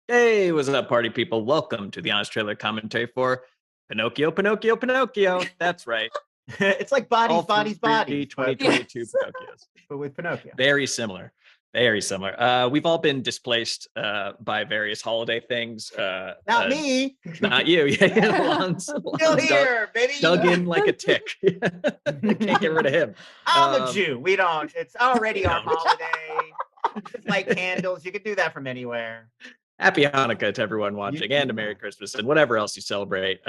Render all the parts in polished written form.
Hey, what's up, party people? Welcome to the Honest Trailer commentary for Pinocchio, Pinocchio, Pinocchio. That's right. It's like bodies, All bodies, three bodies. 2022 Yes. Pinocchios. But with Pinocchio. Very similar. Very similar. We've all been displaced by various holiday things. Not me. Not you. Yeah, Lon's Still here, baby. dug in like a tick. Can't get rid of him. I'm a Jew. We don't. It's already our holiday. Just like candles. You can do that from anywhere. Happy Hanukkah to everyone watching, and a Merry Christmas, and whatever else you celebrate.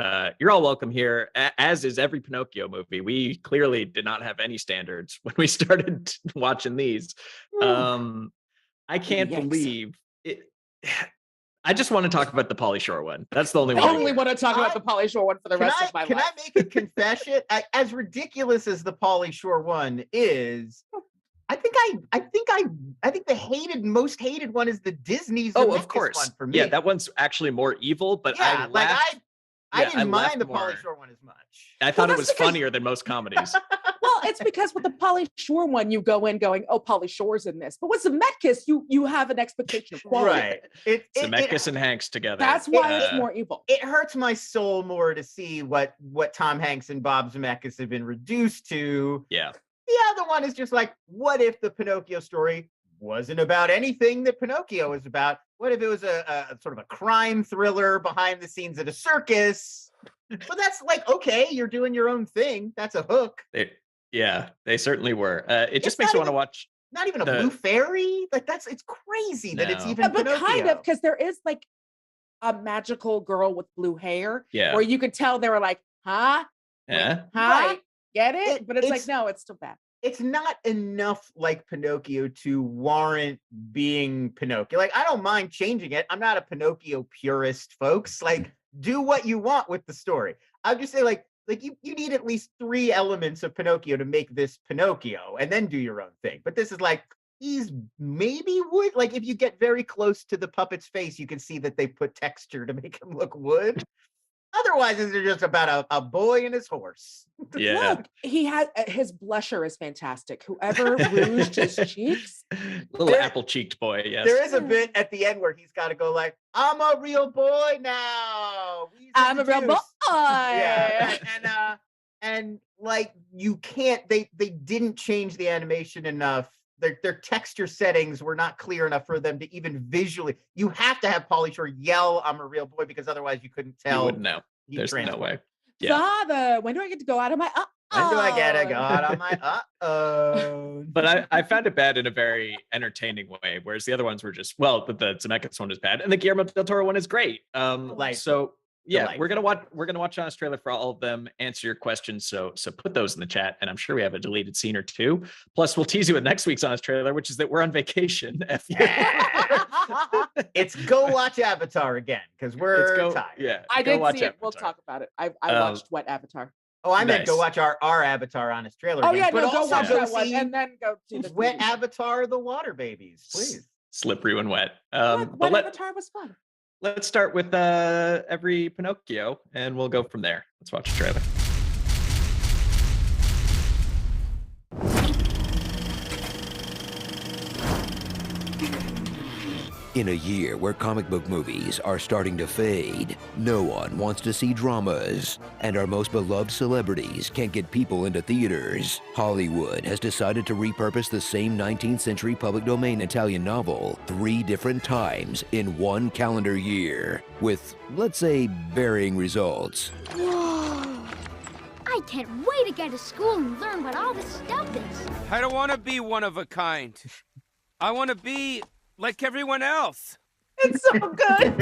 You're all welcome here, as is every Pinocchio movie. We clearly did not have any standards when we started watching these. I can't believe it. I just want to talk about the Pauly Shore one. That's the only I one. only want to talk about the Pauly Shore one for the rest of my life. Can I make a confession? As ridiculous as the Pauly Shore one is, I think the most hated one is the Disney's. Oh, of course. One for me. Yeah, that one's actually more evil, but yeah, I didn't mind the more. Pauly Shore one as much. I thought it was funnier than most comedies. Well, it's because with the Pauly Shore one, you go in going, "Oh, Pauly Shore's in this," but with Zemeckis, you have an expectation of quality. Right. Zemeckis and Hanks together. That's why it's more evil. It hurts my soul more to see what Tom Hanks and Bob Zemeckis have been reduced to. Yeah. The other one is just like, what if the Pinocchio story wasn't about anything that Pinocchio is about? What if it was a sort of a crime thriller behind the scenes at a circus? But that's like, okay, you're doing your own thing. That's a hook. They certainly were. It just makes you want to watch. Not even a blue fairy. Like it's crazy that it's even but Pinocchio. kind of, because there is like a magical girl with blue hair. Yeah. Where you could tell they were like, huh? Yeah. Huh? Right. Get it? But it's like, no, it's still bad. It's not enough like Pinocchio to warrant being Pinocchio. Like, I don't mind changing it. I'm not a Pinocchio purist, folks. Like, do what you want with the story. I would just say, like you need at least 3 elements of Pinocchio to make this Pinocchio, and then do your own thing. But this is like, he's maybe wood. Like, if you get very close to the puppet's face, you can see that they put texture to make him look wood. Otherwise, it's just about a boy and his horse. Yeah. Look, he has his blusher is fantastic. Whoever rouged his cheeks, Little apple-cheeked boy. Yes. There is a bit at the end where he's got to go like, "I'm a real boy now. I'm a real boy." Yeah, and like you can't. They didn't change the animation enough. Their texture settings were not clear enough for them to even visually. You have to have Pauly Shore yell, "I'm a real boy," because otherwys you couldn't tell. You wouldn't know. There's no way. Yeah. Father, when do I get to go out of my When do I get to go out on my uh-oh? But I found it bad in a very entertaining way, whereas the other ones were just, well, the Zemeckis one is bad, and the Guillermo del Toro one is great. So yeah, we're gonna watch Honest Trailer for all of them, answer your questions. So put those in the chat, and I'm sure we have a deleted scene or two. Plus, we'll tease you with next week's Honest Trailer, which is that we're on vacation. It's go watch Avatar again because we're tired. Yeah, I did see it. Avatar. We'll talk about it. I watched Wet Avatar. Oh, I meant go watch our Avatar Honest Trailer. Oh again. yeah, But no, go also watch that one and then go see the Wet TV. Avatar, the Water Babies, please. Slippery when wet. Wet Avatar was fun. Let's start with every Pinocchio, and we'll go from there. Let's watch the trailer. In a year where comic book movies are starting to fade, no one wants to see dramas, and our most beloved celebrities can't get people into theaters. Hollywood has decided to repurpose the same 19th century public domain Italian novel 3 different times in 1 calendar year, with, let's say, varying results. Whoa! I can't wait to get to school and learn what all this stuff is. I don't want to be one of a kind. I want to be like everyone else. It's so good.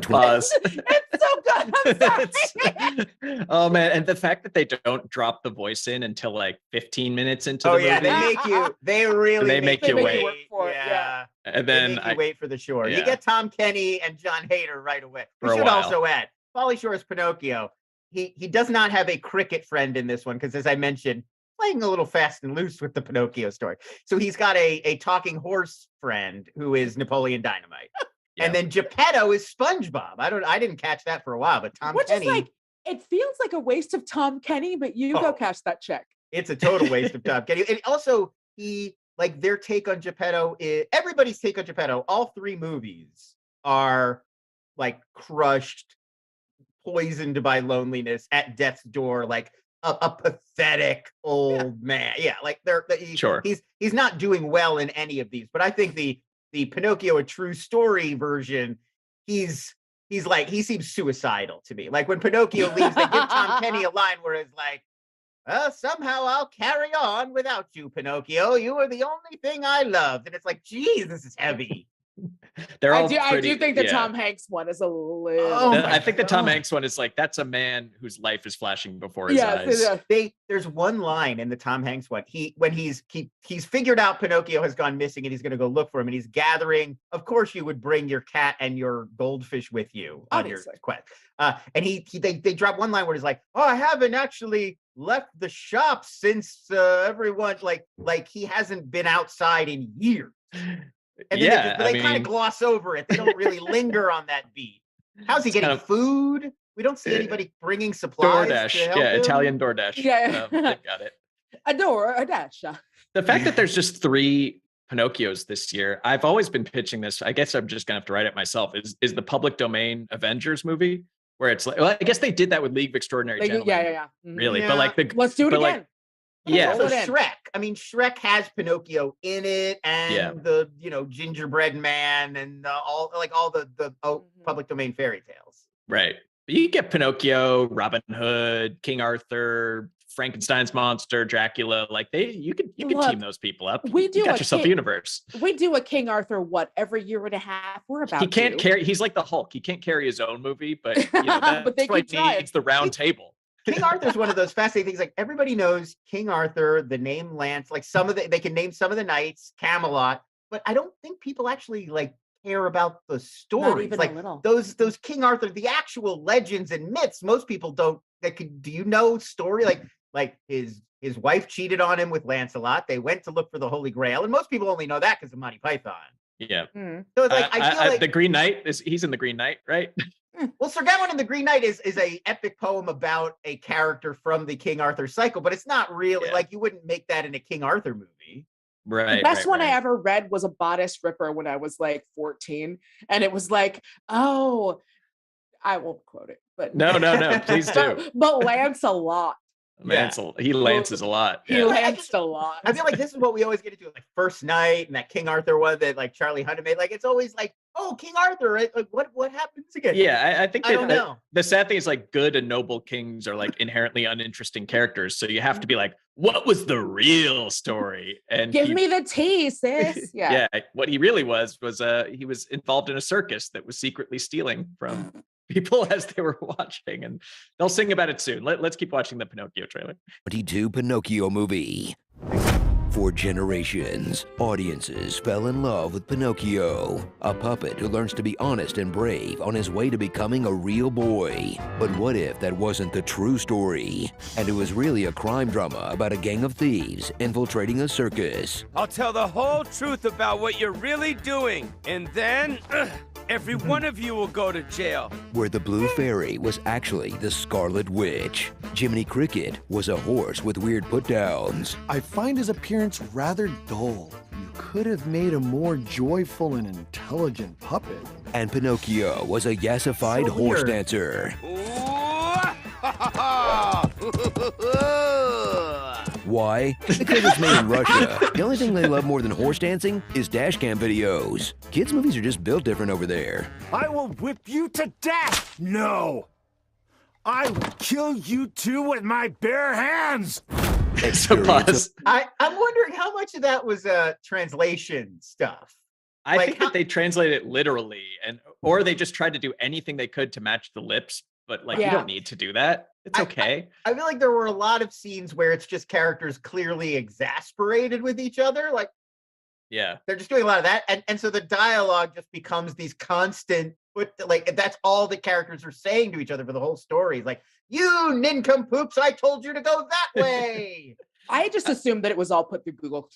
Pause. It's so good. I'm sorry. Oh man, and the fact that they don't drop the voice in until like 15 minutes into the movie. They really make you wait. Work for it. Yeah. And then you wait for the shore. Yeah. You get Tom Kenny and John Hader right away. We For a should while. also add Pauly Shore's Pinocchio. He does not have a cricket friend in this one because, as I mentioned, playing a little fast and loose with the Pinocchio story. So he's got a talking horse friend who is Napoleon Dynamite. Yeah. And then Geppetto is SpongeBob. I didn't catch that for a while, but Tom Kenny. Is like, it feels like a waste of Tom Kenny, but you go cash that check. It's a total waste of Tom Kenny. And also, their take on Geppetto, everybody's take on Geppetto, all 3 movies are like crushed, poisoned by loneliness at death's door, like a pathetic old man. Yeah, like Sure. He's not doing well in any of these. But I think the Pinocchio a true story version, he's like, he seems suicidal to me. Like when Pinocchio leaves, they give Tom Kenny a line where it's like, well, somehow I'll carry on without you, Pinocchio. You are the only thing I loved. And it's like, geez, this is heavy. They're all I do think the yeah. Tom Hanks one is a little. I think the Tom Hanks one is like, that's a man whose life is flashing before his eyes. There's one line in the Tom Hanks one. When he's figured out Pinocchio has gone missing and he's going to go look for him, and he's gathering. Of course, you would bring your cat and your goldfish with you on your quest. And they drop one line where he's like, "Oh, I haven't actually left the shop since everyone like he hasn't been outside in years." And then they kind of gloss over it. They don't really linger on that beat. How's he getting food? We don't see anybody bringing supplies. DoorDash, yeah, him. Italian DoorDash. Yeah, they got it. A dash. The fact that there's just 3 Pinocchios this year, I've always been pitching this. I guess I'm just gonna have to write it myself. Is the public domain Avengers movie where it's like, well, I guess they did that with League of Extraordinary Gentlemen. Yeah. Really, yeah. but like let's do it again. Like, yeah, so Shrek. I mean, Shrek has Pinocchio in it, and the gingerbread man, and all the public domain fairy tales. Right. You get Pinocchio, Robin Hood, King Arthur, Frankenstein's monster, Dracula. Like you could team those people up. You got yourself a universe. We do a King Arthur every year and a half. We're about. He can't carry. He's like the Hulk. He can't carry his own movie, but that's but they what he needs. The round table. King Arthur's one of those fascinating things. Like everybody knows King Arthur, the name Lance. Like they can name some of the knights, Camelot, but I don't think people actually like care about the stories. Like those King Arthur, the actual legends and myths. Most people don't. Do you know story like his wife cheated on him with Lancelot? They went to look for the Holy Grail, and most people only know that because of Monty Python. Yeah. So it's like I feel like the Green Knight he's in the Green Knight, right? Well, Sir Gawain and the Green Knight is a epic poem about a character from the King Arthur cycle, but it's not really like you wouldn't make that in a King Arthur movie. Right. The best one I ever read was a Bodice Ripper when I was like 14, and it was like, oh, I won't quote it, but no, please do. But Lancelot. He lances a lot. He lanced a lot. I feel like this is what we always get to do, like First Night and that King Arthur one that like Charlie Hunnam made. Like it's always like, oh, King Arthur, right? Like what happens again? Yeah, I think I don't know. The sad thing is like good and noble kings are like inherently uninteresting characters. So you have to be like, what was the real story? And give me the tea, sis. Yeah. Yeah. What he really was he was involved in a circus that was secretly stealing from people as they were watching, and they'll sing about it soon. Let's keep watching the Pinocchio trailer. 22 Pinocchio movie. For generations, audiences fell in love with Pinocchio, a puppet who learns to be honest and brave on his way to becoming a real boy. But what if that wasn't the true story, and it was really a crime drama about a gang of thieves infiltrating a circus? I'll tell the whole truth about what you're really doing, and then every one of you will go to jail. Where the Blue Fairy was actually the Scarlet Witch. Jiminy Cricket was a horse with weird put-downs. I find his appearance rather dull. You could have made a more joyful and intelligent puppet. And Pinocchio was a yassified horse dancer. Why? Because it's made in Russia. The only thing they love more than horse dancing is dashcam videos. Kids' movies are just built different over there. I will whip you to death! No! I will kill you two with my bare hands! I'm wondering how much of that was translation stuff. I think that they translated it literally, or they just tried to do anything they could to match the lips. But you don't need to do that. It's okay. I feel like there were a lot of scenes where it's just characters clearly exasperated with each other. Like, yeah, they're just doing a lot of that, and so the dialogue just becomes these constant. Like that's all the characters are saying to each other for the whole story. It's like, you nincompoops, I told you to go that way. I just assumed that it was all put through Google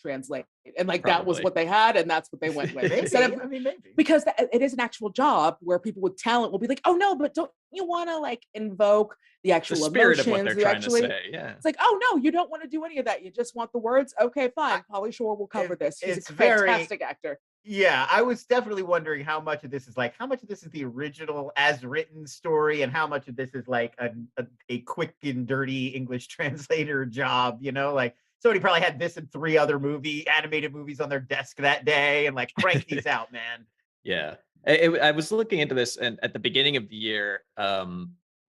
Translate, and that was what they had, and that's what they went with. Maybe. Because it is an actual job where people with talent will be like, "Oh no, but don't you want to invoke the actual spirit emotions?" of what they're trying to say. Yeah, it's like, "Oh no, you don't want to do any of that. You just want the words." Okay, fine. Pauly Shore will cover this. He's a fantastic actor. Yeah, I was definitely wondering how much of this is the original as written story, and how much of this is like a quick and dirty English translator job. Like somebody probably had this and 3 other animated movies on their desk that day, and like crank these out, man. Yeah, I was looking into this, and at the beginning of the year,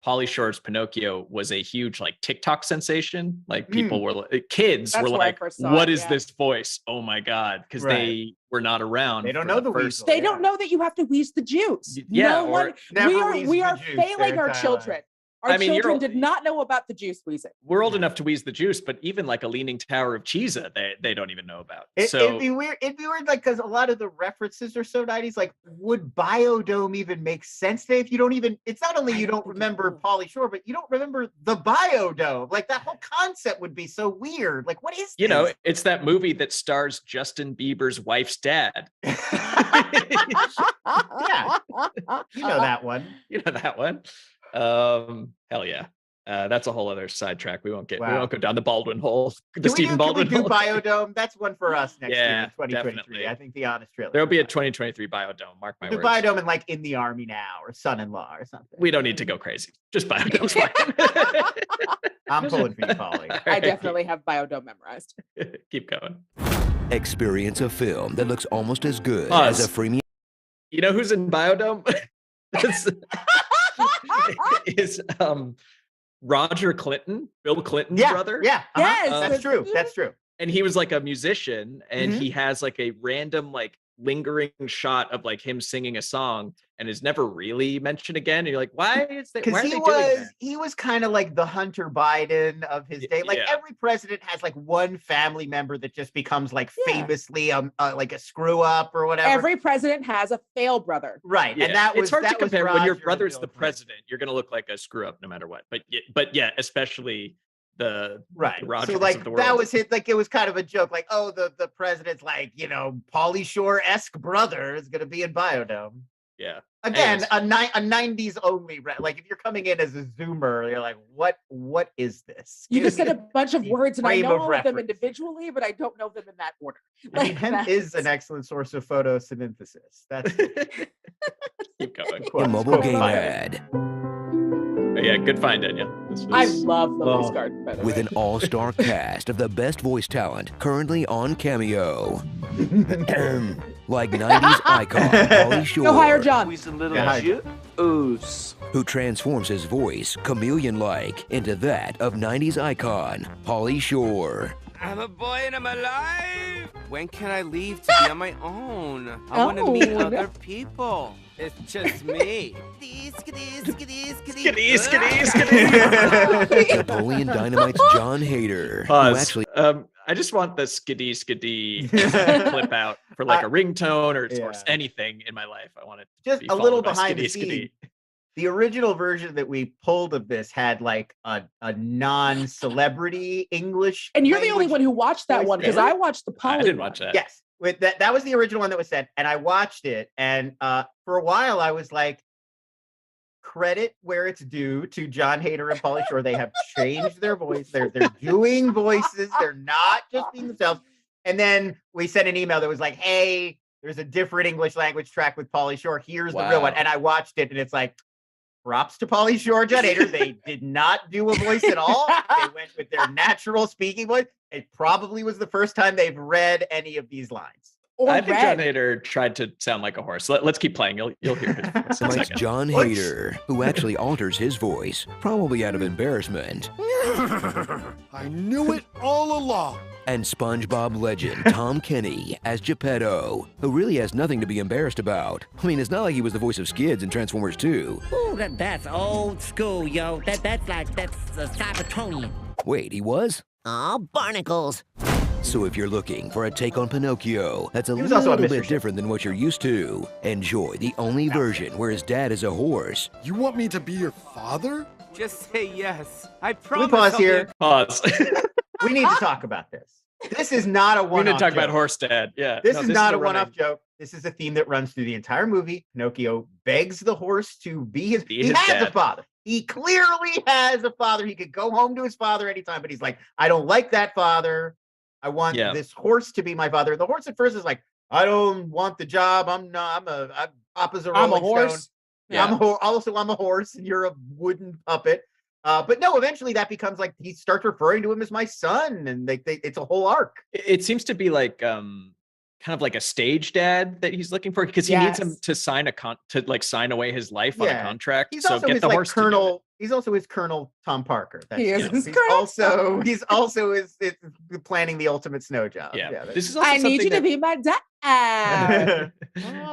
Pauly Shore's Pinocchio was a huge like TikTok sensation. Like people were kids That's were where I like, first saw "What it, is yeah. this voice? Oh my god!" Because they were not around. They don't for know the first. weasel. They don't know that you have to wheeze the juice. Yeah, No or one. never We wheeze are the juice failing their our entire children. life. Our I mean, children did not know about the juice wheezing. We're old enough to wheeze the juice, but even like a Leaning Tower of Cheesa, they don't even know about. It'd be weird, like, because a lot of the references are so 90s. Like, would Biodome even make sense today if you don't even? It's not only you don't remember Pauly Shore, but you don't remember the Biodome. Like, that whole concept would be so weird. Like, what is this? It's that movie that stars Justin Bieber's wife's dad. Yeah, you know that one. You know that one. Hell yeah. That's a whole other sidetrack. We won't go down the Baldwin hole. Baldwin can we do hole. Biodome? That's one for us next year Yeah, in 2023. definitely. I think the honest trilogy. There'll be a 2023 Biodome. Mark my do words. Biodome and like In the Army Now or Son-in-Law or something. We don't need to go crazy. Just Biodome's fine. I'm pulling for you, Pauly. I definitely have Biodome memorized. Keep going. Experience a film that looks almost as good Pause. as a freemium. You know who's in Biodome? is Roger Clinton, Bill Clinton's brother. Yeah, Yes, that's true. That's true. And he was like a musician, and he has like a random like lingering shot of like him singing a song, and is never really mentioned again. And you're like, why is that? Why are they doing that? He was kind of like the Hunter Biden of his day. Like every president has like one family member that just becomes like famously like a screw up or whatever. Every president has a fail brother. Right. Yeah. And that was it's hard to compare when your brother's the Bill Clinton. president. You're gonna look like a screw up no matter what. But yeah, especially the Rogers So like of the world. that was his, like it was kind of a joke, like, oh, the president's like, Pauly Shore-esque brother is gonna be in Biodome. Yeah. Again, a 90s only, like if you're coming in as a Zoomer, you're like, what is this? You just said a bunch of words, and I frame know of all of them reference. individually, but I don't know them in that order. I mean, hemp is an excellent source of photosynthesis. That's Keep going. A mobile game ad Yeah, good find, Danielle. This I was- love Lily's Garden, by the with way. an all-star cast of the best voice talent currently on Cameo. Like 90s icon Pauly Shore, Go hire John. who transforms his voice chameleon-like into that of 90s icon Pauly Shore. I'm a boy and I'm alive. When can I leave to be on my own? I want to meet Oh, other people. It's just me. Napoleon Dynamite's John Hader, who Pause. actually I just want the skiddy clip out for like a ringtone or Yeah. anything in my life. I want it to just be a little followed by behind the skiddy. scenes. The original version that we pulled of this had like a non-celebrity English. And you're the only language one who watched that voice. one, because Really? I watched the Polly I didn't one. watch that. Yes, with that was the original one that was sent, and I watched it, and for a while I was like, credit where it's due to John Hader and Pauly Shore. They have changed their voice. They're doing voices. They're not just being themselves. And then we sent an email that was like, hey, there's a different English language track with Pauly Shore. Here's the real one. And I watched it, and it's like, props to Pauly Shore, John Hader. They did not do a voice at all. They went with their natural speaking voice. It probably was the first time they've read any of these lines. Or I think John Red. Hader tried to sound like a horse. Let's keep playing. You'll hear his voice in a Dynamite's second. John Hader, who actually alters his voice, probably out of embarrassment. I knew it all along. And SpongeBob legend Tom Kenny as Geppetto, who really has nothing to be embarrassed about. I mean, it's not like he was the voice of Skids in Transformers 2. Ooh, that's old school, yo. That's Cybertronian. Wait, he was? Aw, barnacles. So if you're looking for a take on Pinocchio that's a He was also a little Mr. bit Shit. different than what you're used to, enjoy the only version where his dad is a horse. You want me to be your father? Just say yes. I Can we promise. pause I'll be here? Pause. We need to talk about this. This is not a We're one-off going to talk joke. about horse dad. Yeah. This No, is not a running- one-off joke. This is a theme that runs through the entire movie. Pinocchio begs the horse to be his. Be He his has a dad. father. He clearly has a father. He could go home to his father anytime, but he's like, I don't like that father. I want Yeah. this horse to be my father. The horse at first is like, I don't want the job. I'm Papa's a I'm a Rolling horse. Stone. Yeah. I'm a horse, and you're a wooden puppet. But no, eventually that becomes like he starts referring to him as my son, and it's a whole arc. It seems to be like kind of like a stage dad that he's looking for, because he needs him to sign sign away his life on a contract. He's so also get his the like horse Colonel. He's also his Colonel Tom Parker. That's, He is his he's Colonel. he's also is planning the ultimate snow job. Yeah, this is also I need you something to be my dad.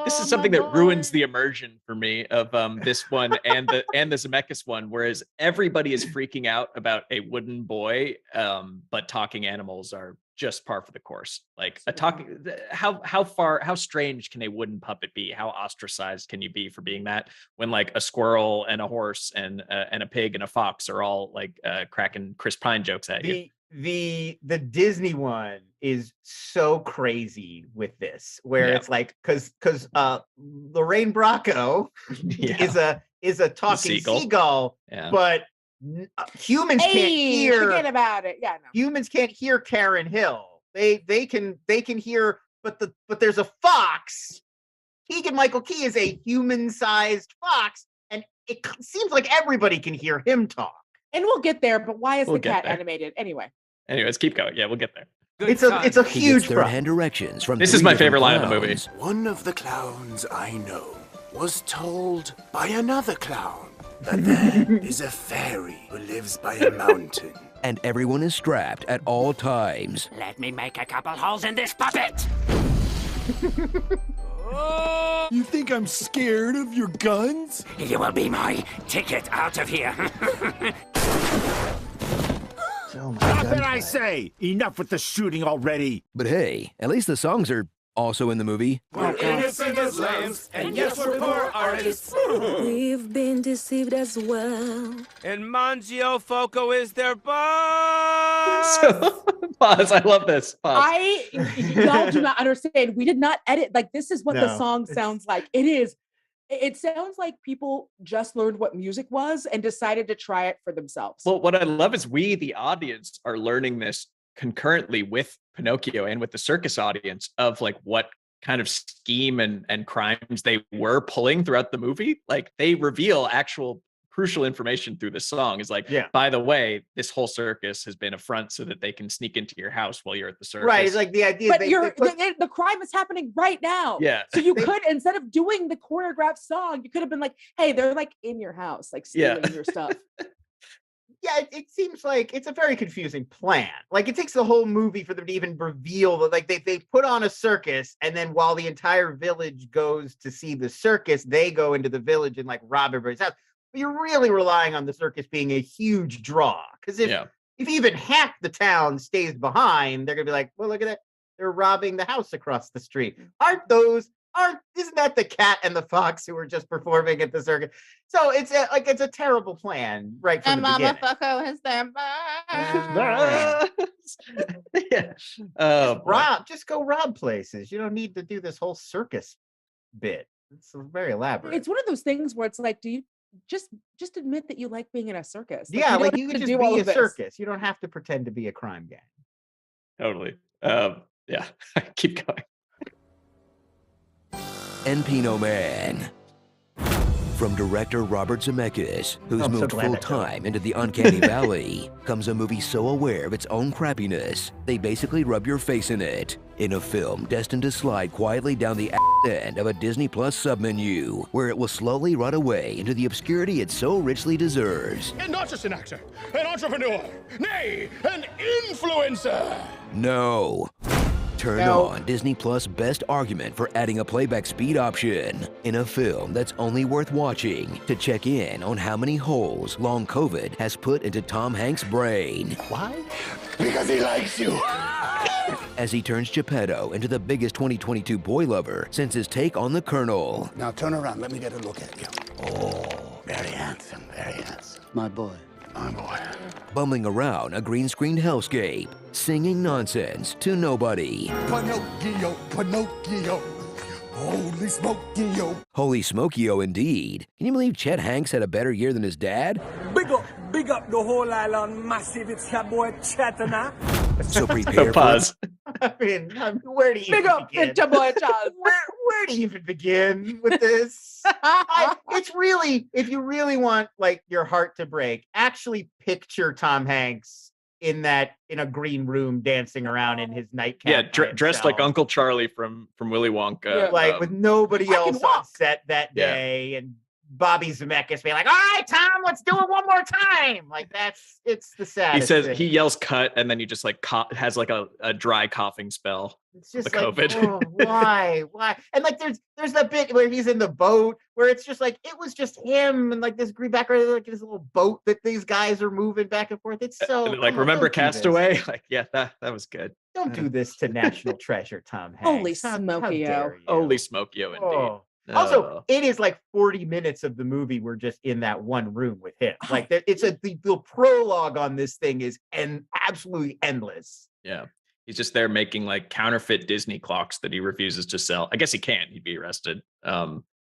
this is something that ruins the immersion for me of this one and the Zemeckis one, whereas everybody is freaking out about a wooden boy, but talking animals are just par for the course. Like how strange can a wooden puppet be? How ostracized can you be for being that, when like a squirrel and a horse and a pig and a fox are all like cracking Chris Pine jokes at you? The Disney one is so crazy with this, where it's like because Lorraine Bracco is a talking seagull, but humans can't hear. Forget about it. Yeah, no. Humans can't hear Karen Hill. They can hear, but there's a fox. Keegan-Michael Key is a human-sized fox, and it seems like everybody can hear him talk. And we'll get there, but why is the cat animated anyway? Anyways, keep going. Yeah, we'll get there. It's a huge third-hand directions from. This is my favorite line of the movie. One of the clowns I know was told by another clown that there is a fairy who lives by a mountain. And everyone is strapped at all times. Let me make a couple holes in this puppet. You think I'm scared of your guns? You will be my ticket out of here. Stop it, I say! Enough with the shooting already! But hey, at least the songs are also in the movie. We're innocent as lambs, and yes, we're poor artists. We've been deceived as well. And Mangio Foco is their boss! Pause, I love this. Pause. Y'all do not understand. We did not edit. Like, this is what the song sounds like. It sounds like people just learned what music was and decided to try it for themselves. Well, what I love is we, the audience, are learning this concurrently with Pinocchio and with the circus audience of like what kind of scheme and crimes they were pulling throughout the movie. Like, they reveal actual crucial information through the song. Is like, by the way, this whole circus has been a front so that they can sneak into your house while you're at the circus. Right, it's like the idea. But the crime is happening right now. Yeah. So you could, instead of doing the choreographed song, you could have been like, hey, they're like in your house, like stealing your stuff. Yeah, it seems like it's a very confusing plan. Like, it takes the whole movie for them to even reveal that, like, they put on a circus, and then while the entire village goes to see the circus, they go into the village and like rob everybody's house. But you're really relying on the circus being a huge draw, because if even half the town stays behind, they're gonna be like, well, look at that, they're robbing the house across the street. Isn't that the cat and the fox who were just performing at the circus? So it's a terrible plan right from the beginning. And Mama Fucko has their Just go rob places. You don't need to do this whole circus bit. It's very elaborate. It's one of those things where it's like, do you just admit that you like being in a circus? Like, you can just be a circus. You don't have to pretend to be a crime gang. Totally. Keep going. Encino Man. From director Robert Zemeckis, who's moved full-time into the uncanny valley, comes a movie so aware of its own crappiness, they basically rub your face in it. In a film destined to slide quietly down the end of a Disney Plus submenu, where it will slowly rot away into the obscurity it so richly deserves. And not just an actor, an entrepreneur, nay, an influencer! No. Turn on Disney Plus' best argument for adding a playback speed option in a film that's only worth watching to check in on how many holes long COVID has put into Tom Hanks' brain. Why? Because he likes you. As he turns Geppetto into the biggest 2022 boy lover since his take on the Colonel. Now turn around, let me get a look at you. Oh, very handsome, very handsome. My boy. My boy. Bumbling around a green screen hellscape, singing nonsense to nobody. Pinocchio, Pinocchio, holy smokio. Holy smokio indeed. Can you believe Chet Hanks had a better year than his dad? Big up the whole island massive. It's your boy Chetana. So prepare for pause. I mean, where do you Big up, begin? boy, Charles. Where do you even begin with this? It's really, if you really want like your heart to break, actually picture Tom Hanks in a green room dancing around in his nightcap. Yeah, dressed like Uncle Charlie from Willy Wonka. Yeah, like with nobody else on set that day, and Bobby Zemeckis being like, "All right, Tom, let's do it one more time." Like it's the saddest. He says thing. he yells cut, and then he just like has like a dry coughing spell. It's just the like, COVID. oh, why? And like, there's that bit where he's in the boat where it's just like it was just him and like this green background, like this little boat that these guys are moving back and forth. It's so like remember Castaway? Like that was good. Don't do this to National Treasure, Tom Hanks. Holy Smokey-o. Holy Smokey-o, indeed. Oh. Also, it is like 40 minutes of the movie we're just in that one room with him. Like it's the prologue on this thing is absolutely endless. Yeah. He's just there making like counterfeit Disney clocks that he refuses to sell. I guess he can't. He'd be arrested.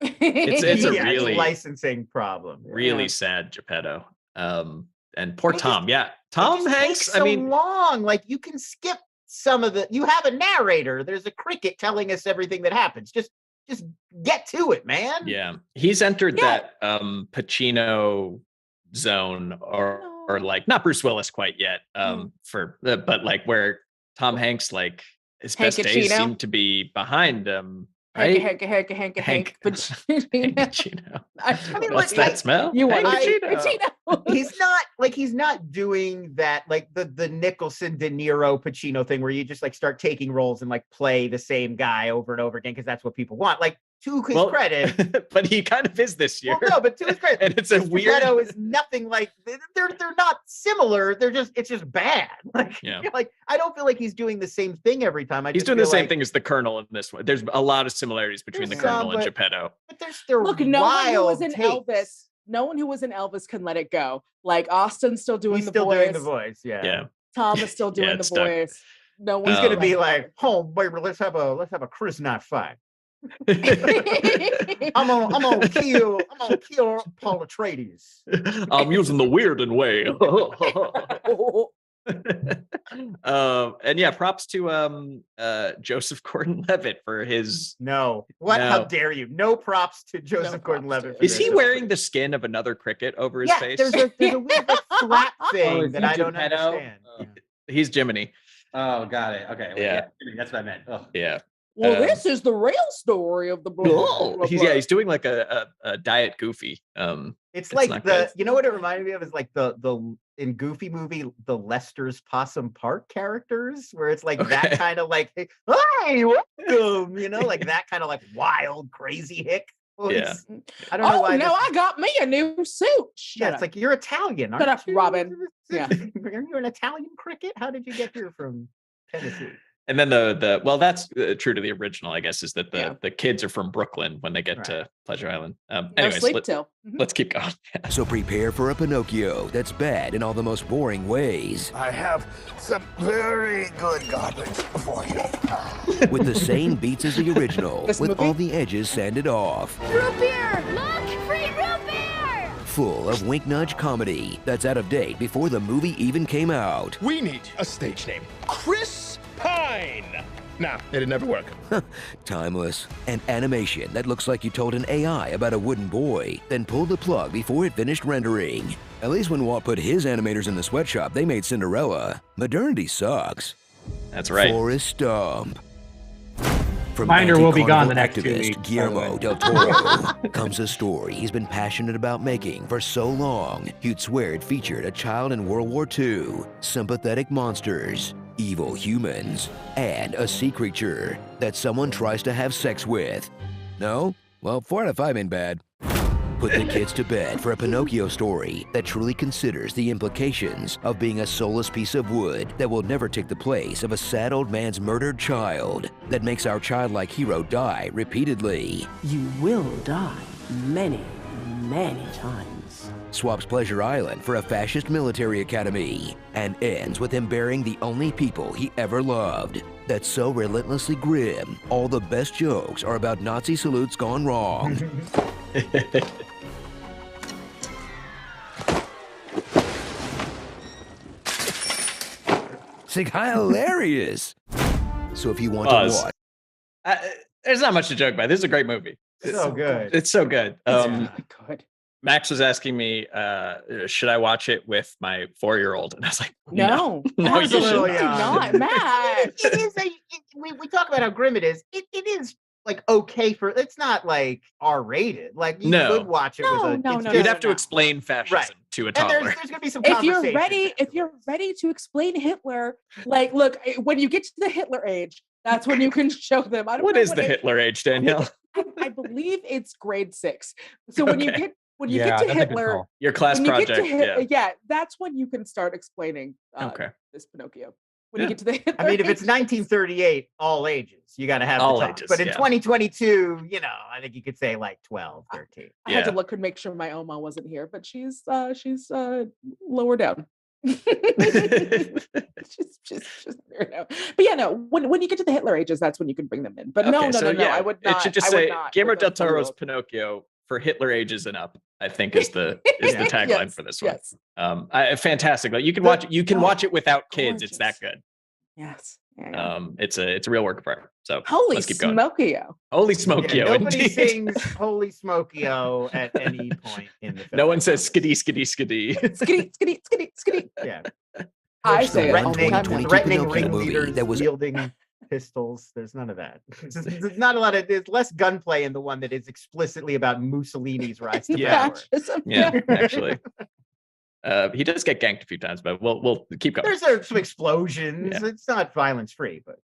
It's a really licensing problem. Really sad Geppetto. And poor Tom. Yeah. Tom Hanks. So long. Like you can skip some of you have a narrator. There's a cricket telling us everything that happens. Just get to it, man. Yeah. He's entered that Pacino zone or like not Bruce Willis quite yet. But like where Tom Hanks, like his best days seem to be behind him. Right? Hank Pacino. I mean, what's that smell? You want Pacino. He's not doing that like the Nicholson, De Niro, Pacino thing where you just like start taking roles and like play the same guy over and over again because that's what people want. Like to his credit, but he kind of is this year. Well, no, but to his credit, and it's a weird. Geppetto is nothing like they're not similar. It's just bad. Like like I don't feel like he's doing the same thing every time. He's doing the same thing as the Colonel in this one. There's a lot of similarities between the Colonel and Geppetto. But there's still no one who was in Elvis. No one who was in Elvis can let it go. Like Austin's still doing he's still doing the voice. Yeah. Tom is still doing the voice. No one's gonna be like, "Oh, baby, let's have a Chris Knott fight." I'm gonna kill Paul Atreides. I'm using the Weirden way. And yeah, props to Joseph Gordon-Levitt for his How dare you? No props to Joseph Gordon-Levitt. Is he wearing the skin of another cricket over his face? There's a weird like, flap thing that I don't understand. He's Jiminy. Oh, got it. Okay. Well, yeah, that's what I meant. Oh. Yeah. Well, this is the real story of the book. He's doing like a Diet Goofy. It's like you know what it reminded me of is like the in Goofy movie, the Lester's Possum Park characters, where it's like that kind of like, hey, welcome, like that kind of like wild, crazy hick voice. Yeah. I don't know why. No, I got me a new suit. It's like you're Italian, aren't Shut up, you? Robin. Yeah. You're an Italian cricket? How did you get here from Tennessee? And then that's true to the original, I guess, is that the kids are from Brooklyn when they get to Pleasure Island. Anyways, let's keep going. So prepare for a Pinocchio that's bad in all the most boring ways. I have some very good garbage for you. With the same beats as the original, with all the edges sanded off. Root beer! Look! Free root beer! Full of wink-nudge comedy that's out of date before the movie even came out. We need a stage name. Chris Pine. Nah, it'd never work. Timeless. And animation that looks like you told an AI about a wooden boy, then pulled the plug before it finished rendering. At least when Walt put his animators in the sweatshop, they made Cinderella. Modernity sucks. That's right. Forrest Gump. From Binder will be gone the next 2 activist weeks. Guillermo del Toro comes a story he's been passionate about making for so long, you'd swear it featured a child in World War II, sympathetic monsters, evil humans, and a sea creature that someone tries to have sex with. No? Well, 4 out of 5 ain't bad. Put the kids to bed for a Pinocchio story that truly considers the implications of being a soulless piece of wood that will never take the place of a sad old man's murdered child, that makes our childlike hero die repeatedly. You will die many, many times. Swaps Pleasure Island for a fascist military academy, and ends with him burying the only people he ever loved. That's so relentlessly grim, all the best jokes are about Nazi salutes gone wrong. hilarious. So if you want Pause. to watch, There's not much to joke about. This is a great movie. It's so good. It's so good. It's really good. Max was asking me, should I watch it with my 4-year-old? And I was like, No, no, you absolutely shouldn't. not, Max. It is we talk about how grim it is. It is like okay for, it's not like R-rated. Like you could watch it with a You'd have to explain fascism to a toddler. And there's gonna be some If conversation. you're ready to explain Hitler, like, look, when you get to the Hitler age, that's when you can show them. I don't What know is the Hitler age, Danielle? I believe it's grade 6. So when you Okay. get to Hitler, Your class when you get project. to that's when you can start explaining this Pinocchio. When you get to the Hitler I mean, if age. it's 1938, all ages, you got to have All the talk. ages, But in yeah. 2022, you know, I think you could say like 12, 13. I had to look and make sure my Oma wasn't here, but she's lower down. she's there now. But yeah, no. When you get to the Hitler ages, that's when you can bring them in. But no, I would not. It should just say Guillermo del Toro's Pinocchio for Hitler ages and up, I think is the tagline for this one. Yes. Fantastic. Like you can watch it. You can watch it without kids. It's that good. Yes. It's a real work of art. So Holy let's keep going. Smokio. Holy Smokio. Nobody indeed. sings Holy Smokio at any point in the film. No one says skiddy, skiddy, skiddy. Skitty, skitty, skitty, skitty. Yeah. I say it all the time. Threatening Pinocchio movie ringleaders that was wielding pistols. There's none of that. There's not a lot of. There's less gunplay in the one that is explicitly about Mussolini's rise to power. Yeah, actually. He does get ganked a few times, but we'll keep going. There's some explosions. Yeah. It's not violence free, but.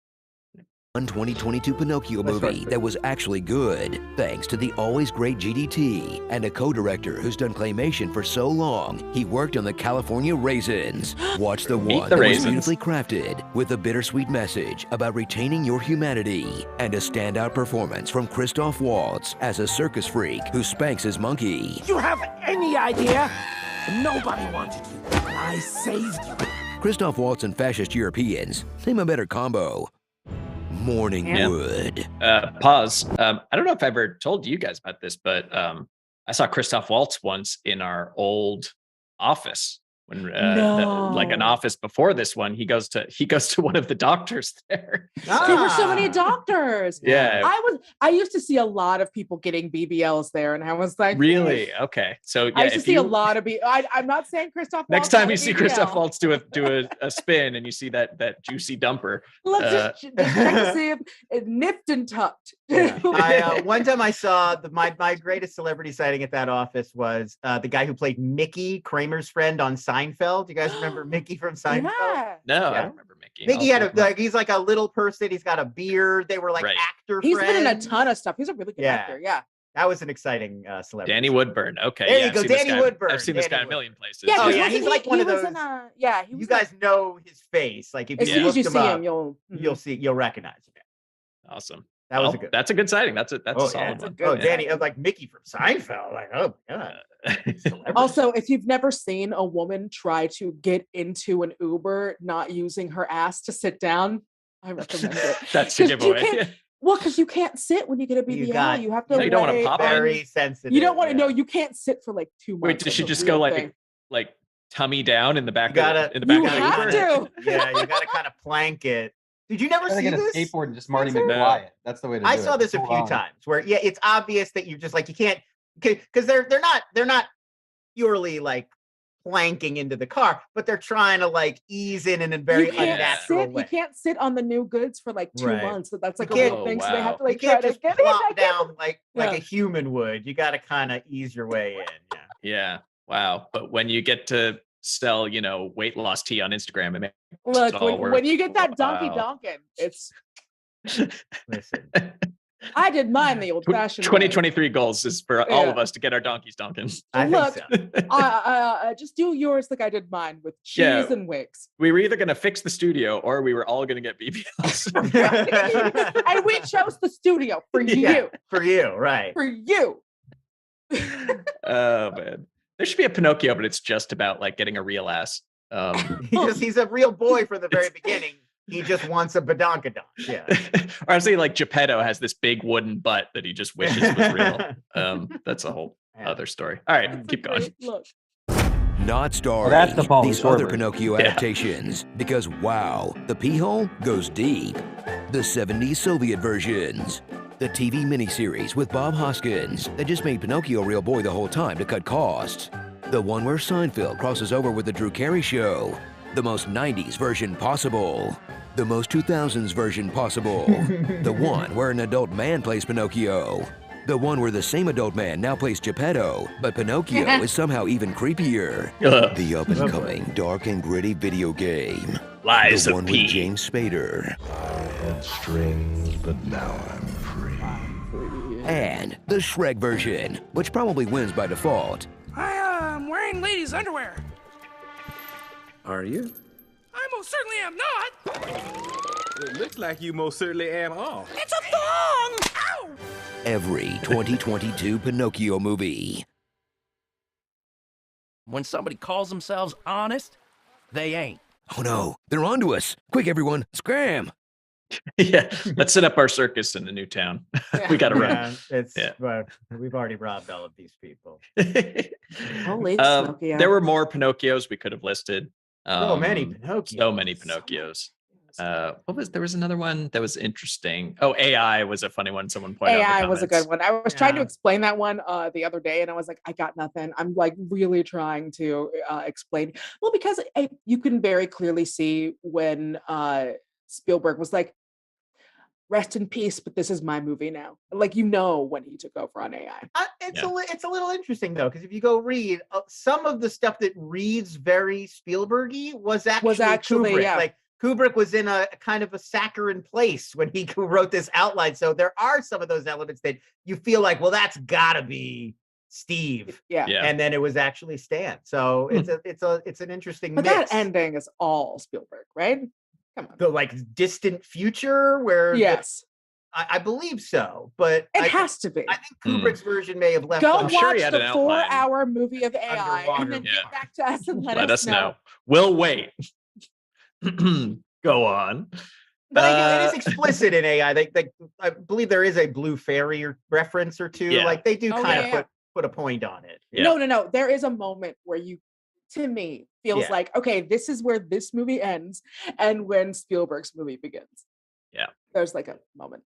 One 2022 Pinocchio movie that was actually good, thanks to the always great GDT and a co-director who's done claymation for so long, he worked on the California Raisins. Watch the one that was beautifully crafted with a bittersweet message about retaining your humanity and a standout performance from Christoph Waltz as a circus freak who spanks his monkey. You have any idea? Nobody wanted you. I saved you. Christoph Waltz and fascist Europeans, name a better combo. Morningwood. Pause. I don't know if I ever told you guys about this, but I saw Christoph Waltz once in our old office when like an office before this one. He goes to one of the doctors there. There were so many doctors. Yeah. I used to see a lot of people getting BBLs there, and I was like, really? Okay. So yeah, I used to see a lot of I'm not saying Christoph Waltz. Next time you see Christoph Waltz do a spin and you see that juicy dumper. Let's just check to see if it nipped and tucked. Yeah. One time I saw my greatest celebrity sighting at that office was the guy who played Mickey, Kramer's friend on Seinfeld. You guys remember Mickey from Seinfeld? Yeah. No, I don't remember Mickey. Mickey had he's like a little person. He's got a beard. They were like actor He's friends. been in a ton of stuff. He's a really good actor. Yeah. That was an exciting celebrity. Danny Woodburn. Okay. There you go. Danny Woodburn. I've seen this guy a million places. Yeah, oh yeah, he's like one of those. You guys know his face. Like if you look him up, you'll recognize him. Awesome. That was a good. That's a good sighting. That's a solid one. Oh, Danny, like Mickey from Seinfeld. Like, oh my god. Also, if you've never seen a woman try to get into an Uber not using her ass to sit down, I recommend it. That's the giveaway. Well, because you can't sit when you get a BBL. You have to. You don't want to pop very sensitive. You don't want to know. You can't sit for like 2 months. Wait, does she just go like tummy down in the back? You have to. Yeah, you gotta kind of plank it. Did you never see this? Skateboard and just Marty McFly. That's the way to do it. I saw this a few times where it's obvious that you just like you can't because they're not purely like planking into the car, but they're trying to like ease in a very unnatural way. You can't sit on the new goods for like 2 months. So that's like a real thing. So they have to like you can't just plop down like a human would. You got to kind of ease your way in. Yeah. Wow. But when you get to sell, weight loss tea on Instagram, it look when you get that donkey donkin, it's listen. I did mine the old-fashioned 2023 goals is for all of us to get our donkeys donkin. Look, just do yours like I did mine with cheese and wigs. We were either going to fix the studio or we were all going to get BBLs. And we chose the studio for you. For you, right. For you. Oh, man. There should be a Pinocchio, but it's just about like getting a real ass. He's a real boy from the very beginning. He just wants a badonkadonk. Yeah. Or I'm saying like Geppetto has this big wooden butt that he just wishes was real. That's a whole other story. All right, keep going. Look. not starring that's the Paul these other Sorber. Pinocchio adaptations, because wow, the pee hole goes deep. The 70s Soviet versions. The TV miniseries with Bob Hoskins that just made Pinocchio a real boy the whole time to cut costs. The one where Seinfeld crosses over with the Drew Carey Show. The most 90s version possible. The most 2000s version possible. The one where an adult man plays Pinocchio. The one where the same adult man now plays Geppetto, but Pinocchio is somehow even creepier. The up-and-coming dark and gritty video game. Lies the of one P. with James Spader. I had strings, but now I'm free. And the Shrek version, which probably wins by default. I am wearing ladies' underwear. Are you? I most certainly am not. It looks like you most certainly am all. It's a thong! Ow! Every 2022 Pinocchio movie. When somebody calls themselves honest, they ain't. Oh no, they're onto us. Quick, everyone, scram. Yeah, let's set up our circus in the new town. We got to run. But we've already robbed all of these people. Holy Pinocchio. There were more Pinocchios we could have listed. So many Pinocchios. So many Pinocchios. There was another one that was interesting. Oh, AI was a funny one. Someone pointed out. AI was a good one. I was trying to explain that one the other day, and I was like, I got nothing. I'm like really trying to explain. Well, because you can very clearly see when Spielberg was like, rest in peace, but this is my movie now. Like, when he took over on AI. It's a little interesting though, because if you go read some of the stuff that reads very Spielberg-y was actually Kubrick. Yeah. Like Kubrick was in a kind of a saccharine place when he wrote this outline. So there are some of those elements that you feel like, well, that's gotta be Steve. Yeah. And then it was actually Stan. So it's an interesting But mix. that ending is all Spielberg, right? Come on. The like distant future where yes. I believe so, but it has to be. I think Kubrick's version may have left. Go I'm watch sure he had the an 4-hour movie of AI Underwater. and then get back to us and let us know. know. We'll wait. Go on. But it is explicit in AI. I believe there is a Blue Fairy reference or two. Yeah. Like they do kind of put a point on it. Yeah. No. There is a moment where to me, feels like, okay, this is where this movie ends and when Spielberg's movie begins. Yeah. There's like a moment.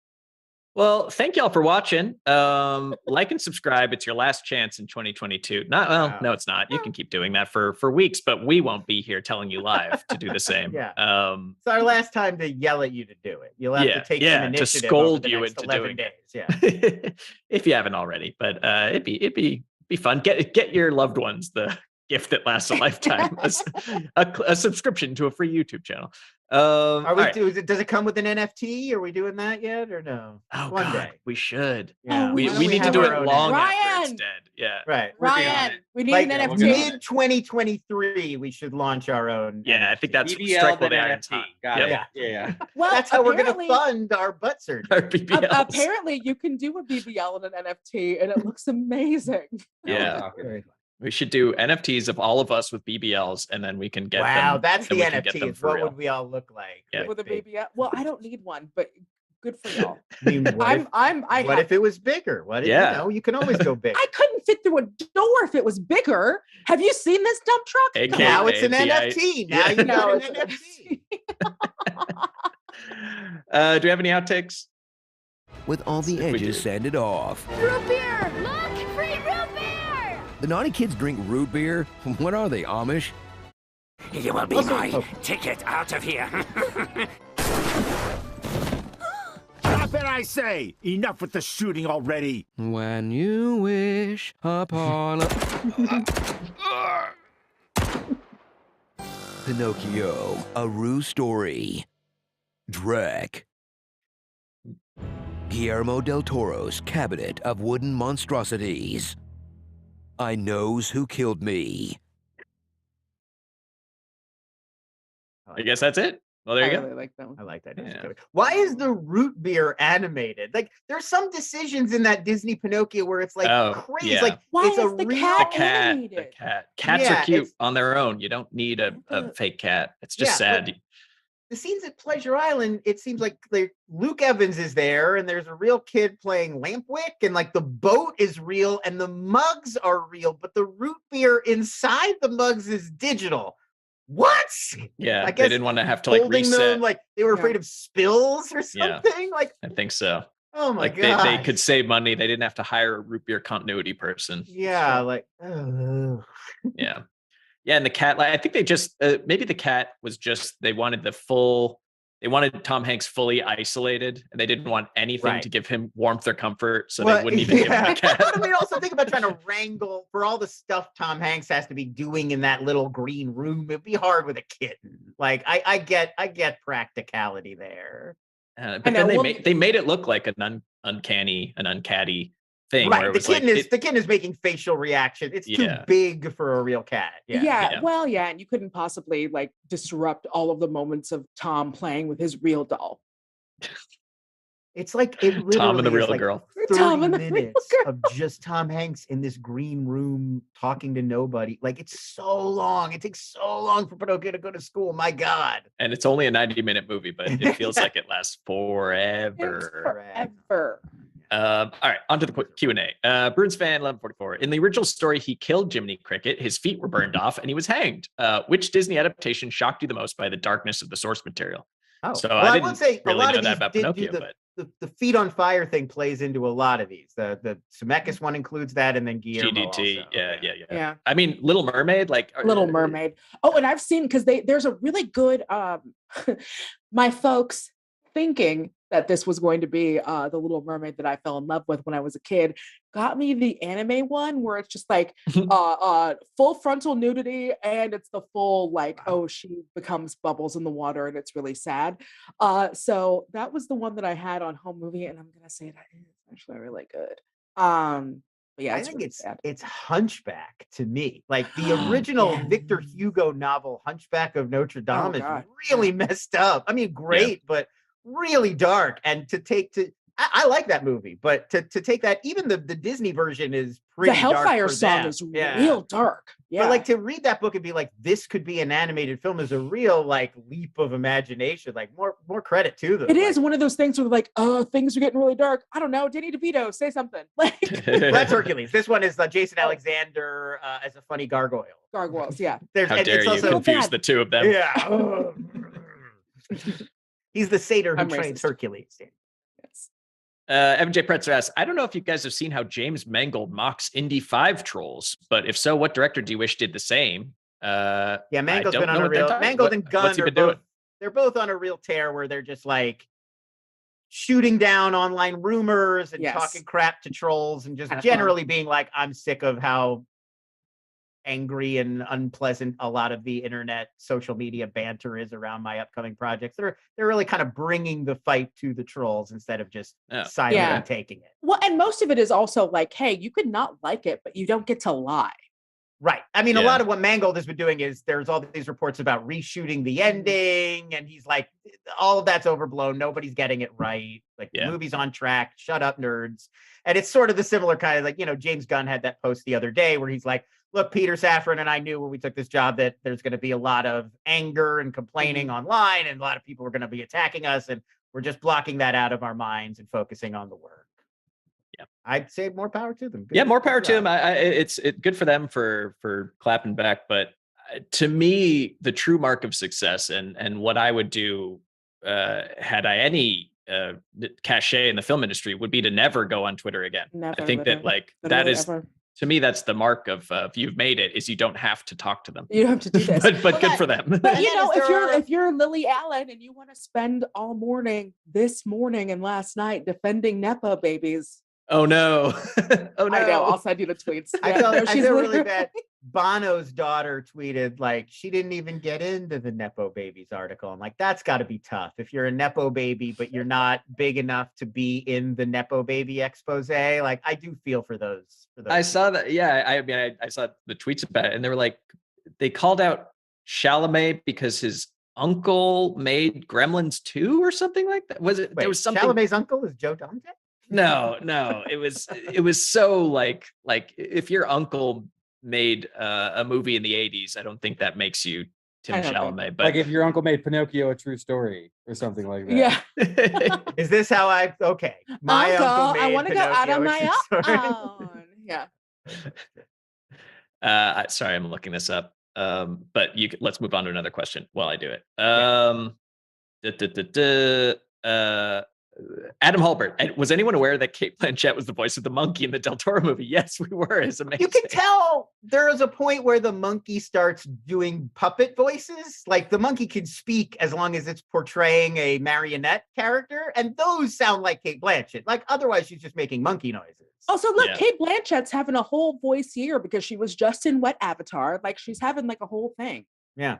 Well, thank y'all for watching. Like and subscribe. It's your last chance in 2022. No, it's not. You can keep doing that for weeks, but we won't be here telling you live to do the same. Yeah. It's our last time to yell at you to do it. You'll have to take some initiative to scold over the you next into 11 doing days. it. Yeah. If you haven't already, but it'd be fun. Get your loved ones the gift that lasts a lifetime, a subscription to a free YouTube channel. Does it come with an NFT? Are we doing that yet or no? Oh, One God, day. we should. Yeah. We need to do it long after it's dead. Yeah. Right. Ryan, we need like, an NFT. Mid 2023, we should launch our own. Yeah, I think that's BBL strike while the then iron's NFT. hot. Got it. Yeah. Well, that's how we're going to fund our butt surgery. Our BBLs. Apparently, you can do a BBL and an NFT, and it looks amazing. Yeah. We should do NFTs of all of us with BBLs, and then we can get them. Wow, that's the we can get them NFTs. for What real. would we all look like? Yeah. With a BBL? Well, I don't need one, but good for y'all. I mean, what if it was bigger? What if, you can always go big. I couldn't fit through a door if it was bigger. Have you seen this dump truck? AKA Now it's an the NFT. Now you know it's an NFT. Do we have any outtakes? With all the edges sanded off. Root beer! Look! Free root beer! The naughty kids drink root beer? What are they, Amish? You will be my ticket out of here. Stop it, I say! Enough with the shooting already. When you wish upon a... Pinocchio, a Rue story. Drek. Guillermo del Toro's cabinet of wooden monstrosities. I knows who killed me. I guess that's it. Well, there you I go. really like that one. I like that. Yeah. Why is the root beer animated? Like, there's some decisions in that Disney Pinocchio where it's like crazy. yeah. Like, Why it's is a the real cat The cat. animated? Cats Yeah, are cute it's- on their own. You don't need a fake cat. It's just Yeah, sad. the scenes at Pleasure Island, it seems like Luke Evans is there, and there's a real kid playing Lampwick, and like the boat is real, and the mugs are real, but the root beer inside the mugs is digital. What? Yeah, I guess they didn't want to have to like holding reset. them, like they were afraid of spills or something. Like, I think so. oh my Like god, they could save money. They didn't have to hire a root beer continuity person. yeah, like Yeah. Yeah, and the cat, like I think they just maybe the cat was just they wanted Tom Hanks fully isolated, and they didn't want anything to give him warmth or comfort, so they wouldn't even give him a cat. But I mean, also think about trying to wrangle for all the stuff Tom Hanks has to be doing in that little green room. It'd be hard with a kitten. Like I get practicality there. But then they made it look like an uncatty thing. Right, where it the was kitten is making facial reaction. It's too big for a real cat. Well, and you couldn't possibly like disrupt all of the moments of Tom playing with his real doll. It's like it literally Tom and the real is like girl. 30 minutes of just Tom Hanks in this green room talking to nobody. Like it's so long. It takes so long for Pinocchio to go to school. My God. And it's only a 90-minute movie, but it feels like it lasts forever. All right, on to the Q&A. Bruins fan 1144. In the original story, he killed Jiminy Cricket. His feet were burned off, and he was hanged. Which Disney adaptation shocked you the most by the darkness of the source material? So well, I would say really a lot know of that these about did Pinocchio, do but the feet on fire thing plays into a lot of these. The Zemeckis one includes that, and then Guillermo GDT. also. Yeah. I mean, Little Mermaid, like Little Mermaid. Oh, and I've seen because there's a really good my folks thinking that this was going to be the Little Mermaid that I fell in love with when I was a kid, got me the anime one where it's just like full frontal nudity, and it's the full like, oh, she becomes bubbles in the water and it's really sad. So that was the one that I had on home movie, and I'm gonna say that is actually really good. But yeah, I think it's Hunchback to me. Like the original Victor Hugo novel, Hunchback of Notre Dame, is really messed up. I mean, great, but really dark. And I like that movie, but to take that, even the Disney version is pretty the Hellfire dark for song them. is real dark. Yeah. But like to read that book and be like, this could be an animated film is a real like leap of imagination. Like more credit to them. It is one of those things where like, things are getting really dark. I don't know. Danny DeVito, say something. Like that's Hercules. This one is Jason Alexander as a funny gargoyle. Gargoyles, yeah. How dare you confuse the two of them? Yeah. He's the satyr who trains Hercules. Yes. Evan J. Pretzer asks, I don't know if you guys have seen how James Mangold mocks Indy 5 trolls, but if so, what director do you wish did the same? Mangold's been on a real Mangold and Gunn are both, they're both on a real tear where they're just like shooting down online rumors and talking crap to trolls and just generally being like, I'm sick of how angry and unpleasant a lot of the internet social media banter is around my upcoming projects. They're really kind of bringing the fight to the trolls instead of just silently taking it. Well, and most of it is also like, hey, you could not like it, but you don't get to lie. Right. I mean, a lot of what Mangold has been doing is there's all these reports about reshooting the ending, and he's like, all of that's overblown. Nobody's getting it right. Like the movie's on track. Shut up, nerds. And it's sort of the similar kind of like, James Gunn had that post the other day where he's like, look, Peter Safran and I knew when we took this job that there's going to be a lot of anger and complaining online, and a lot of people are going to be attacking us, and we're just blocking that out of our minds and focusing on the work. Yeah, I'd say more power to them. Good, more power to them. It's good for them for clapping back. But to me, the true mark of success and what I would do had I any cachet in the film industry would be to never go on Twitter again. I think that that is. Ever. To me, that's the mark of if you've made it, is you don't have to talk to them. You don't have to do this. but good for them. But if you're Lily Allen and you want to spend all morning, this morning and last night defending Nepo babies. Oh no. Oh no. I know, I'll send you the tweets. I feel really bad. Bono's daughter tweeted like she didn't even get into the Nepo babies article. I'm like, that's got to be tough if you're a Nepo baby, but you're not big enough to be in the Nepo baby expose. Like, I do feel for those. I saw that. Yeah, I mean, I saw the tweets about it, and they were like, they called out Chalamet because his uncle made Gremlins 2 or something like that. Was it? Wait, there was something. Chalamet's uncle is Joe Dante? No, it was so like if your uncle made a movie in the 80s, I don't think that makes you Chalamet, but like if your uncle made Pinocchio a true story or something like that. Yeah. Is this how okay? My uncle made I want to go out on Pinocchio a my true story. own. Yeah. Sorry, I'm looking this up. But let's move on to another question while I do it. Adam Halbert. Was anyone aware that Cate Blanchett was the voice of the monkey in the Del Toro movie? Yes, we were. It's amazing. You can tell there is a point where the monkey starts doing puppet voices. Like the monkey can speak as long as it's portraying a marionette character, and those sound like Cate Blanchett. Like otherwise, she's just making monkey noises. Also, look, Cate Blanchett's having a whole voice here because she was just in Wet Avatar. Like she's having like a whole thing. Yeah.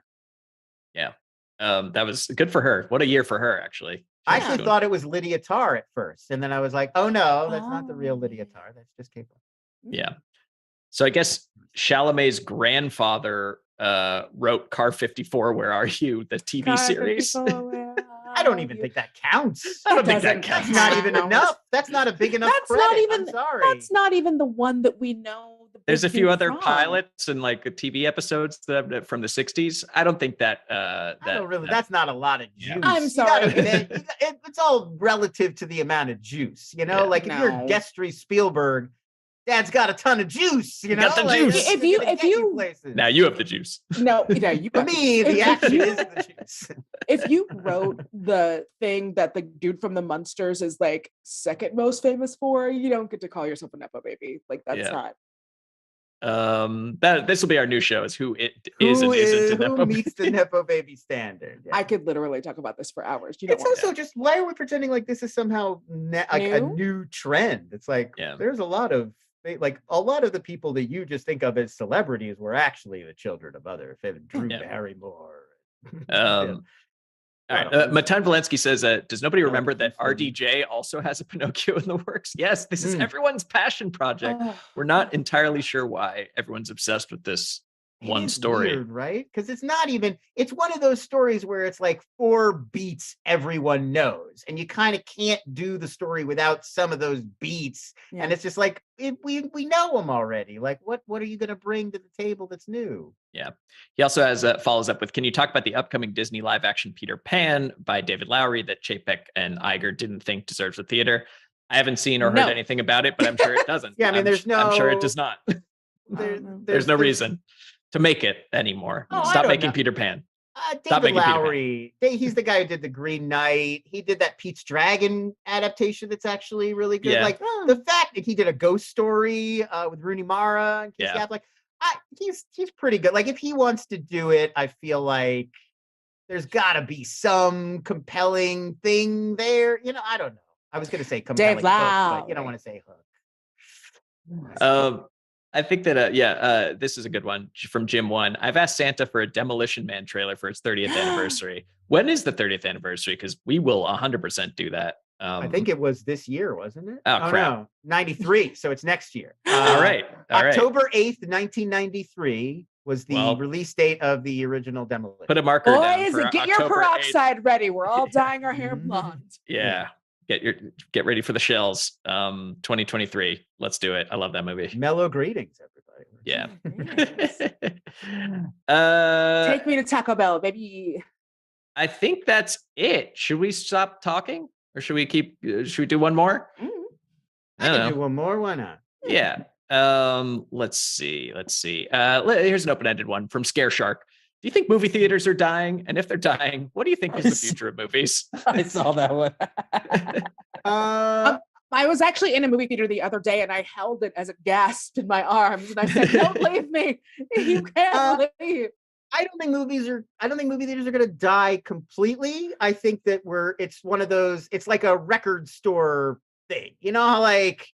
Yeah. That was good for her. What a year for her, actually. I actually thought it was Lydia Tarr at first, and then I was like, "Oh no, that's not the real Lydia Tarr. That's just Cate Blanchett." Yeah. So I guess Chalamet's grandfather wrote Car 54. Where Are You? The TV series. I don't even think that counts. I don't think that counts. That's not even enough. That's not a big enough credit. I'm sorry. That's not even the one that we know. There's a few other pilots and like TV episodes that from the 60s. I don't think that that's not a lot of juice. I'm sorry. It's all relative to the amount of juice, you know? Like if you're Destry Spielberg, Dad's got a ton of juice, you know? Got the juice. If you now you have the juice. No, you got me, the action is the juice. If you wrote the thing that the dude from the Munsters is like second most famous for, you don't get to call yourself a Nepo baby. Like that's not. This will be our new show: is who isn't who meets the Nepo baby standard. Yeah. I could literally talk about this for hours. It's also just why are we pretending like this is somehow a new trend? It's like there's a lot of the people that you just think of as celebrities were actually the children of other Drew Barrymore. All right. Matan Valensky says, does nobody remember that RDJ also has a Pinocchio in the works? Yes, this is everyone's passion project. We're not entirely sure why everyone's obsessed with this one story. Weird, right? Because it's one of those stories where it's like 4 beats everyone knows, and you kind of can't do the story without some of those beats. Yeah. And it's just like, we know them already. Like, what are you going to bring to the table that's new? Yeah. He also has follows up with, can you talk about the upcoming Disney live action Peter Pan by David Lowery that Chapek and Iger didn't think deserves a theater? I haven't seen or heard anything about it, but I'm sure it doesn't. Yeah, I mean, I'm sure it does not. There's no reason to make it anymore. Stop making Peter Pan. David Lowery, he's the guy who did The Green Knight. He did that Pete's Dragon adaptation that's actually really good. Like the fact that he did a ghost story with Rooney Mara and Casey Affleck, he's pretty good. Like if he wants to do it, I feel like there's got to be some compelling thing there. You know, I don't know. I was going to say compelling hook, but you don't want to say hook. I think that, this is a good one from Jim 1. I've asked Santa for a Demolition Man trailer for its 30th anniversary. When is the 30th anniversary? Because we will 100% do that. I think it was this year, wasn't it? Oh, crap. No, 93. So it's next year. All right. October 8th, 1993 was the release date of the original Demolition. Put a marker down for get October your peroxide ready. We're all dyeing our hair blonde. Yeah. Get ready for the shells. 2023. Let's do it. I love that movie. Mellow greetings, everybody. Yeah. Take me to Taco Bell, baby. I think that's it. Should we stop talking, or should we do one more? I can do one more. Why not? Yeah. Let's see. Here's an open-ended one from Scare Shark. Do you think movie theaters are dying? And if they're dying, what do you think is the future of movies? I saw that one. I was actually in a movie theater the other day and I held it as it gasped in my arms and I said, "Don't leave me. You can't leave." I don't think movie theaters are going to die completely. I think that it's one of those, it's like a record store thing. You know how like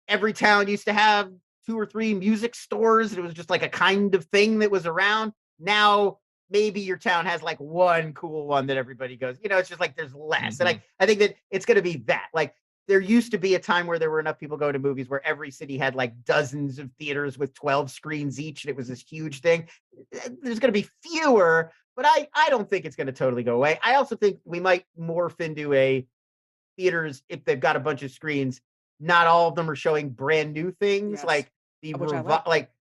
every town used to have 2 or 3 music stores and it was just like a kind of thing that was around. Now, maybe your town has like one cool one that everybody goes, you know, it's just like there's less. And I think that it's going to be that. Like there used to be a time where there were enough people going to movies where every city had like dozens of theaters with 12 screens each. And it was this huge thing. There's going to be fewer, but I don't think it's going to totally go away. I also think we might morph into a theaters, if they've got a bunch of screens, not all of them are showing brand new things. Like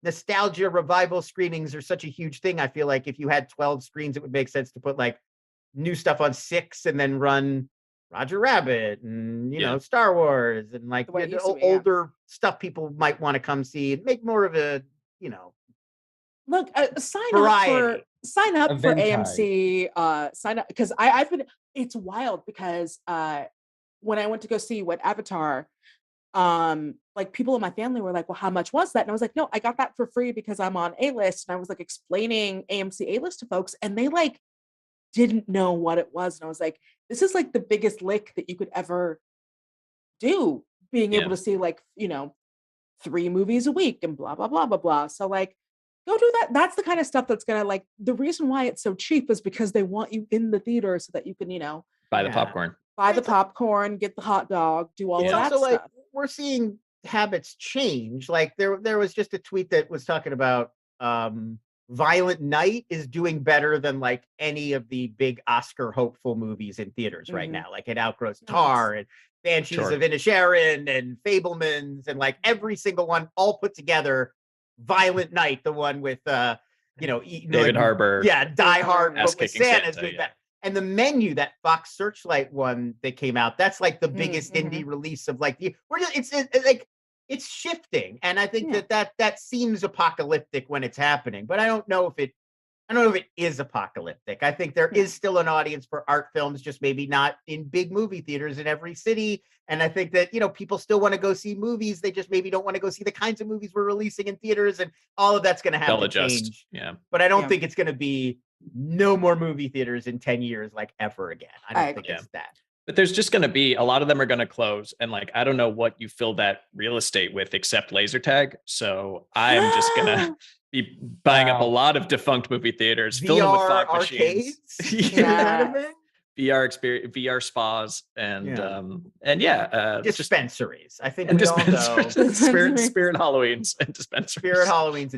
nostalgia revival screenings are such a huge thing. I feel like if you had 12 screens, it would make sense to put like new stuff on 6 and then run Roger Rabbit and you know Star Wars and like older stuff people might want to come see and make more of a look sign variety. up for AMC. Sign up because I've been. It's wild because when I went to go see Avatar, like people in my family were like, well, how much was that? And I was like, no, I got that for free because I'm on A-list. And I was like explaining AMC A-list to folks and they like didn't know what it was. And I was like, this is like the biggest lick that you could ever do, being able to see like, 3 movies a week and blah, blah, blah, blah, blah. So like, go do that. That's the kind of stuff that's going to like, the reason why it's so cheap is because they want you in the theater so that you can, buy the popcorn. Buy the popcorn, get the hot dog, do all of that also, stuff. like, we're seeing habits change. Like there was just a tweet that was talking about Violent Night is doing better than like any of the big Oscar hopeful movies in theaters right now. Like it outgrows Tar and Banshees of Inisherin and Fablemans and like every single one all put together. Violent Night, the one with David Harbour. Yeah, Die Hard but with Santa's Santa, that. And the Menu, that Fox Searchlight one that came out, that's like the biggest indie release of like it's shifting, and I think that seems apocalyptic when it's happening, but I don't know if it is apocalyptic. I think there is still an audience for art films, just maybe not in big movie theaters in every city. And I think that people still want to go see movies. They just maybe don't want to go see the kinds of movies we're releasing in theaters, and all of that's going to have to change. Yeah, but I don't think it's going to be no more movie theaters in 10 years, like ever again. I don't think it's that. But there's just going to be a lot of them are going to close, and like I don't know what you fill that real estate with except laser tag. So I'm just gonna be buying up a lot of defunct movie theaters, filling with fog arcades. VR experience, VR spas, and dispensaries. I think and we all know spirit Halloweens and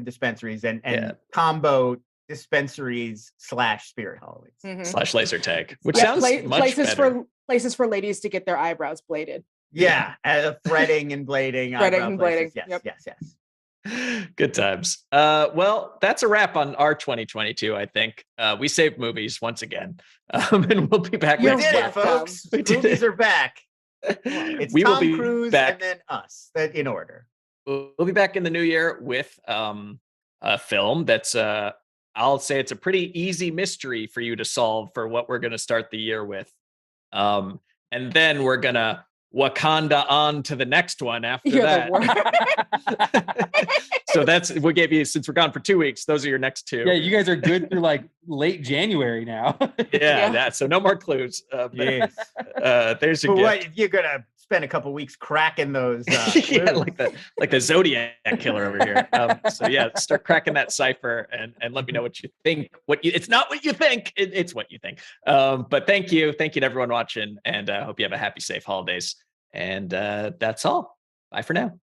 dispensaries, and combo dispensaries / spirit Halloweens / laser tag, which sounds much better. Places for ladies to get their eyebrows bladed. Threading and blading. Yes. Good times. Well, that's a wrap on our 2022. I think we saved movies once again, and we'll be back. We did it, folks. Movies are back. It's Tom Cruise and then us. That in order. We'll be back in the new year with a film that's I'll say it's a pretty easy mystery for you to solve for what we're going to start the year with. And then we're going to Wakanda on to the next one after that. So we gave you, since we're gone for 2 weeks, those are your next 2. Yeah, you guys are good through like late January now. So no more clues. There's your gift. What, you're going to spend a couple weeks cracking those like the Zodiac killer over here. Start cracking that cipher and let me know what you think. It's not what you think, it's what you think. But thank you to everyone watching, and I hope you have a happy, safe holidays. And that's all. Bye for now.